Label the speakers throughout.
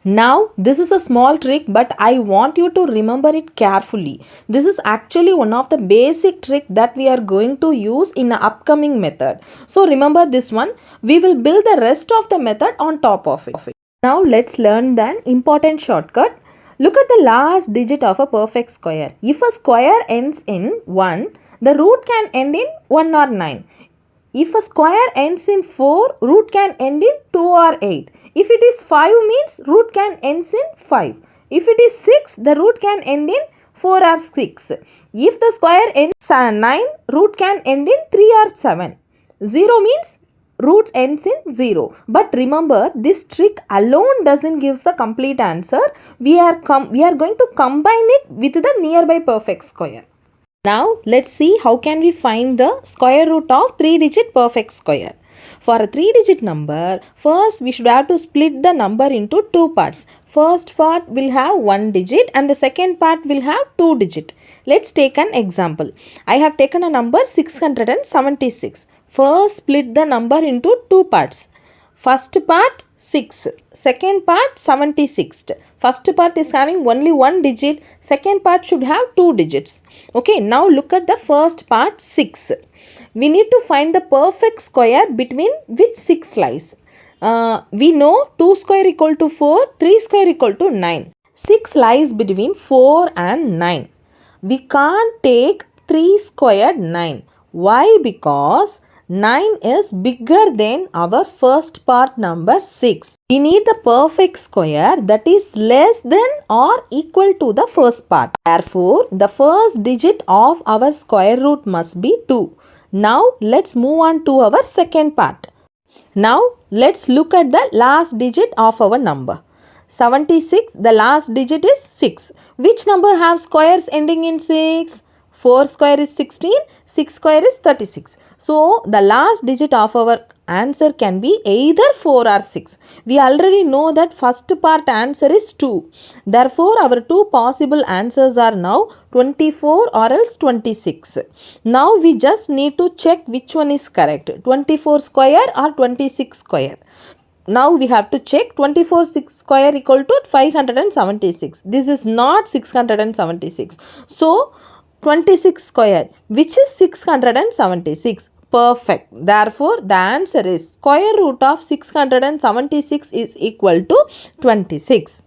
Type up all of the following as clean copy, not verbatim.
Speaker 1: Now, this is a small trick, but I want you to remember it carefully. This is actually one of the basic trick that we are going to use in the upcoming method. So remember this one. We will build the rest of the method on top of it. Now, let's learn the important shortcut. Look at the last digit of a perfect square. If a square ends in 1, the root can end in 1 or 9. If a square ends in 4, root can end in 2 or 8. If it is 5 means root can ends in 5. If it is 6, the root can end in 4 or 6. If the square ends 9, root can end in 3 or 7. 0 means root ends in 0. But remember, this trick alone doesn't give the complete answer. We are going to combine it with the nearby perfect square. Now let's see how can we find the square root of 3-digit perfect square. For a 3-digit number, first we should have to split the number into 2 parts. First part will have 1 digit and the second part will have 2 digit. Let's take an example. I have taken a number 676. First split the number into 2 parts. First part 6, second part 76. First part is having only 1 digit, second part should have 2 digits. Okay, now look at the first part 6. We need to find the perfect square between which 6 lies. We know 2 square equal to 4, 3 square equal to 9. 6 lies between 4 and 9. We can't take 3 squared 9. Why? Because 9 is bigger than our first part number 6. We need the perfect square that is less than or equal to the first part. Therefore, the first digit of our square root must be 2. Now, let's move on to our second part. Now, let's look at the last digit of our number. 76, the last digit is 6. Which number have squares ending in 6? 4 square is 16, 6 square is 36. So, the last digit of our answer can be either 4 or 6. We already know that first part answer is 2. Therefore, our two possible answers are now 24 or else 26. Now, we just need to check which one is correct, 24 square or 26 square. Now we have to check 24 6 square equal to 576. This is not 676. So, 26 square, which is 676. Perfect. Therefore, the answer is square root of 676 is equal to 26.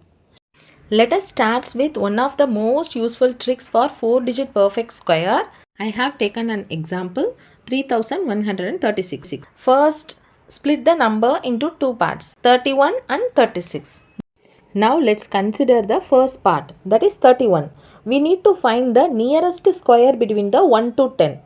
Speaker 1: Let us start with one of the most useful tricks for 4-digit perfect square. I have taken an example 3136. First, split the number into 2 parts, 31 and 36. Now let's consider the first part, that is 31. We need to find the nearest square between the 1 to 10.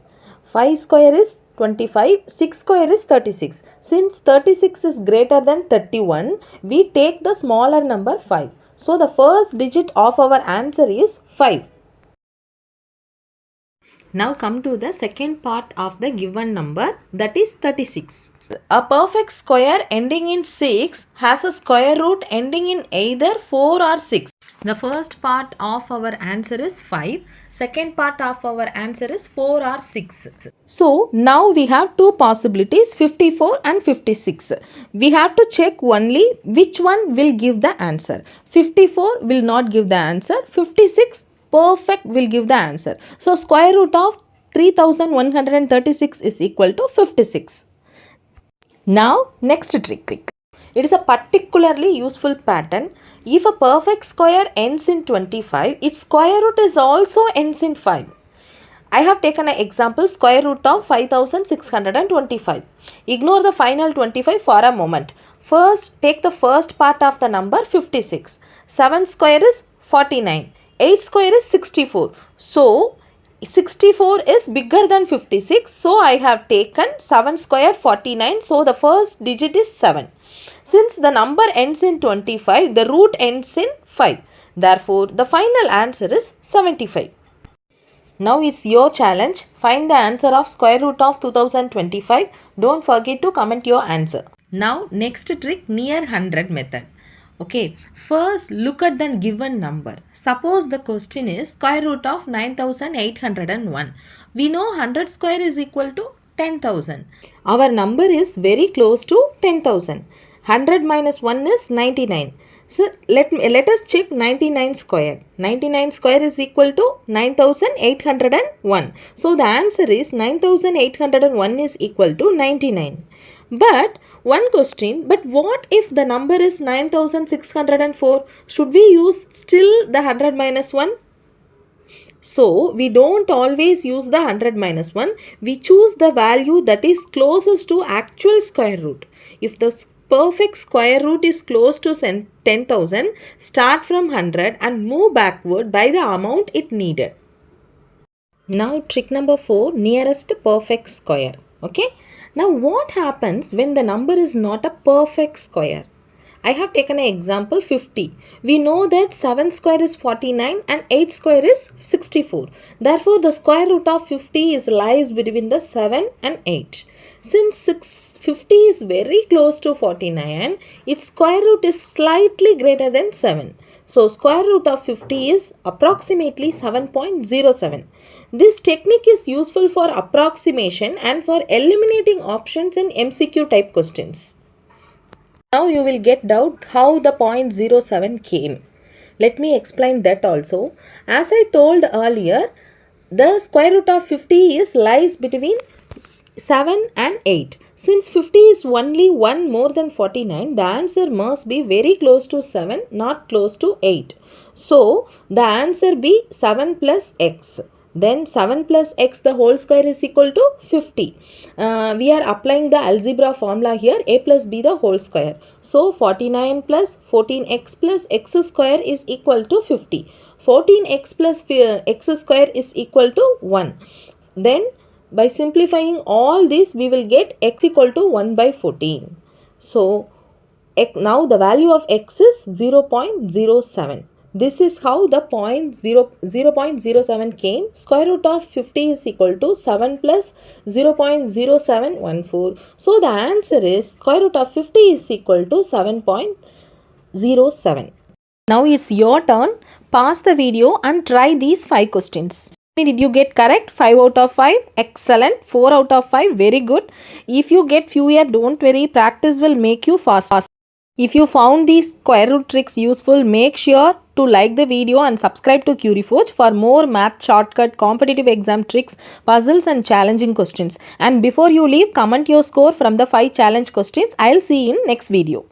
Speaker 1: 5 square is 25, 6 square is 36. Since 36 is greater than 31, we take the smaller number 5. So the first digit of our answer is 5. Now come to the second part of the given number, that is 36. A perfect square ending in 6 has a square root ending in either 4 or 6. The first part of our answer is 5. Second part of our answer is 4 or 6. So now we have two possibilities, 54 and 56. We have to check only which one will give the answer. 54 will not give the answer. 56 perfect will give the answer. So square root of 3136 is equal to 56. Now next trick. It is a particularly useful pattern. If a perfect square ends in 25, its square root is also ends in 5. I have taken an example square root of 5625. Ignore the final 25 for a moment. First, take the first part of the number 56. 7 square is 49. 8 square is 64. So, 64 is bigger than 56. So, I have taken 7 square 49. So, the first digit is 7. Since the number ends in 25, the root ends in 5. Therefore, the final answer is 75. Now it's your challenge. Find the answer of square root of 2025. Don't forget to comment your answer. Now next trick, near 100 method. Okay, first look at the given number. Suppose the question is square root of 9801. We know 100 square is equal to 10,000. Our number is very close to 10,000. 100 minus 1 is 99. So let us check 99 square. 99 square is equal to 9801. So the answer is 9801 is equal to 99. But one question, but what if the number is 9604? Should we use still the 100 minus 1? So we don't always use the 100 minus 1. We choose the value that is closest to actual square root. If the perfect square root is close to 10,000, start from 100 and move backward by the amount it needed. Now trick number 4, nearest perfect square. Okay. Now what happens when the number is not a perfect square? I have taken an example 50. We know that 7 square is 49 and 8 square is 64. Therefore, the square root of 50 lies between the 7 and 8. Since 50 is very close to 49, its square root is slightly greater than 7. So, square root of 50 is approximately 7.07. This technique is useful for approximation and for eliminating options in MCQ type questions. Now you will get doubt how the 0.07 came. Let me explain that also. As I told earlier, the square root of 50 lies between 7 and 8. Since 50 is only 1 more than 49, the answer must be very close to 7, not close to 8. So, the answer be 7 plus x. Then 7 plus x the whole square is equal to 50. We are applying the algebra formula here, a plus b the whole square. So 49 plus 14x plus x square is equal to 50. 14x plus x square is equal to 1. Then by simplifying all this, we will get x equal to 1 by 14. So now the value of x is 0.07. This is how the 0.07 came. Square root of 50 is equal to 7 plus 0.0714. So the answer is square root of 50 is equal to 7.07. Now it's your turn. Pause the video and try these 5 questions. Did you get correct? 5 out of 5. Excellent. 4 out of 5. Very good. If you get fewer, don't worry. Practice will make you fast. If you found these square root tricks useful, make sure to like the video and subscribe to CurieForge for more math shortcut, competitive exam tricks, puzzles and challenging questions. And before you leave, comment your score from the 5 challenge questions. I'll see you in next video.